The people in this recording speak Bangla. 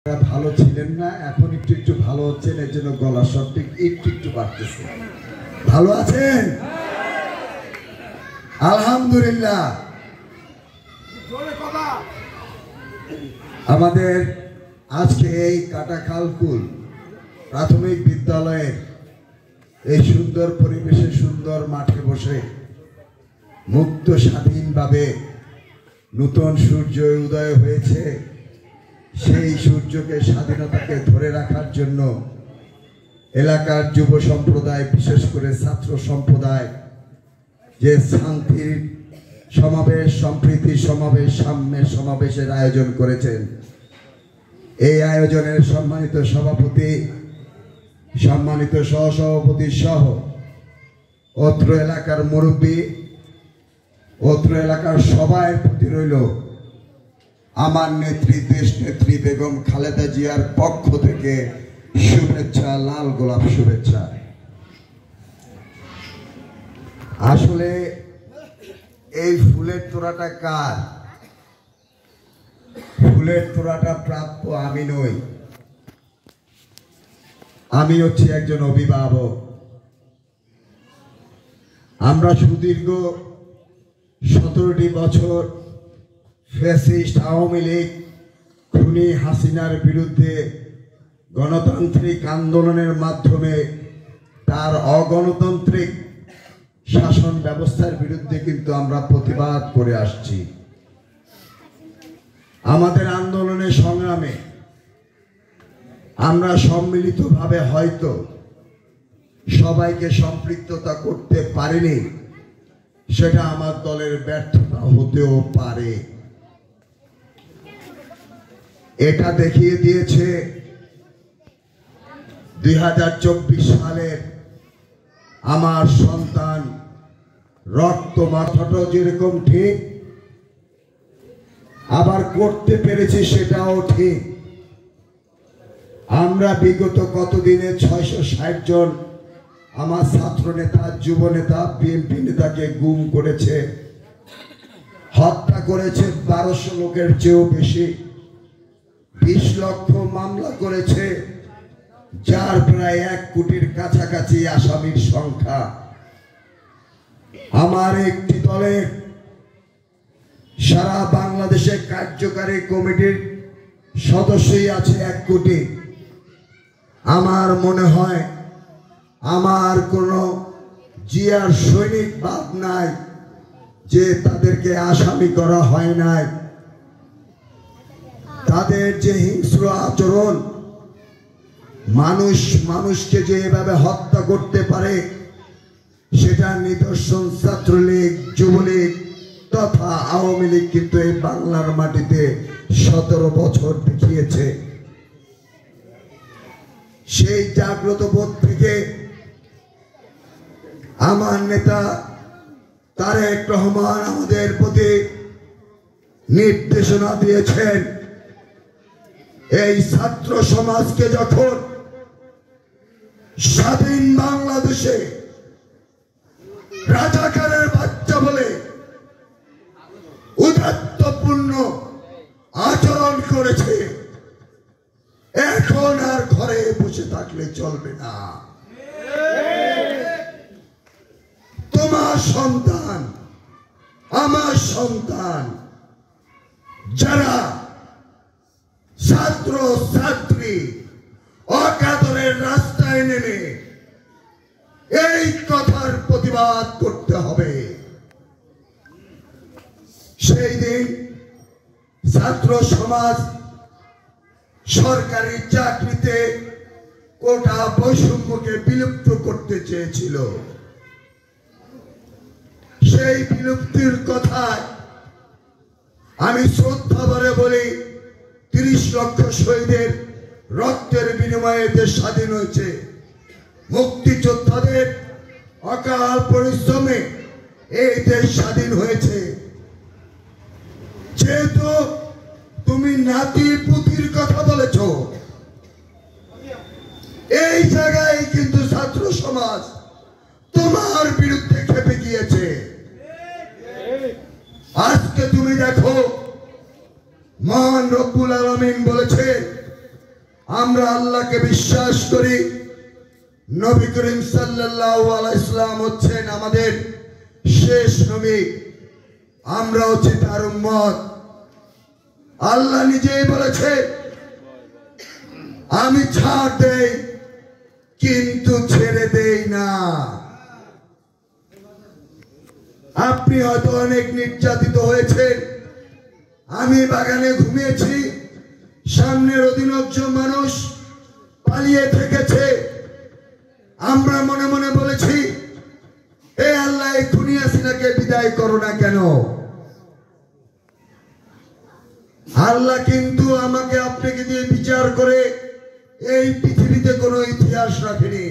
ভালো ছিলেন না, এখন একটু একটু ভালো হচ্ছেন, এর জন্য গলার স্বরটি একটু একটু বাড়তেছে। ভালো আছেন? আলহামদুলিল্লাহ। আমাদের আজকে এই কাটাখালকুল প্রাথমিক বিদ্যালয়ের এই সুন্দর পরিবেশে সুন্দর মাঠে বসে মুক্ত স্বাধীনভাবে নতুন সূর্য উদয় হয়েছে। সেই সূর্যকে, স্বাধীনতাকে ধরে রাখার জন্য এলাকার যুব সম্প্রদায়, বিশেষ করে ছাত্র সম্প্রদায় যে শান্তির সমাবেশ, সম্প্রীতির সমাবেশ, সাম্যের সমাবেশের আয়োজন করেছেন, এই আয়োজনের সম্মানিত সভাপতি, সম্মানিত সহসভাপতি সহ অত্র এলাকার মুরব্বী, অত্র এলাকার সবার প্রতি রইল আমার নেত্রী, দেশ নেত্রী বেগম খালেদা জিয়ার পক্ষ থেকে শুভেচ্ছা, লাল গোলাপ শুভেচ্ছা। আসলে এই ফুলের তোড়াটা কার? ফুলের তোড়াটা প্রাপ্য আমি নই, আমি হচ্ছি একজন অভিভাবক। আমরা সুদীর্ঘ 17টি বছর ফ্যাসিস্ট আওয়ামী লীগ খুনি হাসিনার বিরুদ্ধে গণতান্ত্রিক আন্দোলনের মাধ্যমে তার অগণতান্ত্রিক শাসন ব্যবস্থার বিরুদ্ধে কিন্তু আমরা প্রতিবাদ করে আসছি। আমাদের আন্দোলনের সংগ্রামে আমরা সম্মিলিতভাবে হয়তো সবাইকে সম্পৃক্ততা করতে পারিনি, সেটা আমার দলের ব্যর্থতা হতেও পারে। এটা দেখিয়ে দিয়েছে 2024 সালের আমার সন্তান রক্ত মাথাটা যেরকম ঠিক, আবার করতে পেরেছি সেটাও ঠিক। আমরা বিগত কতদিনে 660 জন আমার ছাত্র নেতা, যুব নেতা, বিএনপি নেতাকে গুম করেছে, হত্যা করেছে 1200 লোকের চেয়েও বেশি, 20 লক্ষ মামলা করেছে, যার প্রায় 1 কোটির কাছাকাছি আসামির সংখ্যা। আমার একটি দলের সারা বাংলাদেশে কার্যকারী কমিটির সদস্যই আছে 1 কোটি। আমার মনে হয় আমার কোনো জিয়ার সৈনিক বাদ নাই যে তাদেরকে আসামি করা হয় নাই। তাদের যে হিংস্র আচরণ, মানুষকে যে এভাবে হত্যা করতে পারে, সেটা নিদর্শন ছাত্রলীগ, যুবলীগ তথা আওয়ামী লীগ কিন্তু এই বাংলার মাটিতে 17 বছর দেখিয়েছে। সেই জাগ্রত বোধ থেকে আমার নেতা তারেক রহমান আমাদের প্রতি নির্দেশনা দিয়েছেন, এই ছাত্র সমাজকে যখন স্বাধীন বাংলাদেশে রাজাকারের বাচ্চা বলে উদাত্তপূর্ণ আচরণ করেছে, এখন আর ঘরে বসে থাকলে চলবে না। তোমার সন্তান, আমার সন্তান, যারা ছাত্র ছাত্রী অকাতরের রাস্তায় নেমে এই কথার প্রতিবাদ করতে হবে। সেই দিন ছাত্র সমাজ সরকারি চাকরিতে কোটা বৈষম্যকে বিলুপ্ত করতে চেয়েছিল। সেই বিলুপ্তির কথায় আমি শ্রদ্ধা ভরে বলি, 30 লক্ষ শহীদের রক্তের বিনিময়ে দেশ স্বাধীন হয়েছে, মুক্তিযোদ্ধাদের অকাল পরিশ্রমে এই দেশ স্বাধীন হয়েছে। যেহেতু তুমি নাতি পুতির কথা বলেছ, এই জায়গায় কিন্তু ছাত্র সমাজ তোমার বিরুদ্ধে খেপে গিয়েছে। আজকে তুমি দেখো, মহান রব্বুল আলামিন বলেছে আমরা আল্লাহকে বিশ্বাস করি, নবী করিম সাল্লাল্লাহু আলাইহি সাল্লাম হচ্ছেন আমাদের শেষ নবী, আমরা হচ্ছি তার উম্মত। আল্লাহ নিজেই বলেছে, আমি ছাড় দেই কিন্তু ছেড়ে দেই না। আপনি হয়তো অনেক নির্যাতিত হয়েছেন, আমি বাগানে ঘুমিয়েছি, সামনের অধিনায়ক মানুষ পালিয়ে থেকেছে, আমরা মনে মনে বলেছি, এ আল্লাহ খুনি হাসিনাকে বিদায় করো না কেন? আল্লাহ কিন্তু আমাকে আপনাকে দিয়ে বিচার করে এই পৃথিবীতে কোনো ইতিহাস রাখেনি।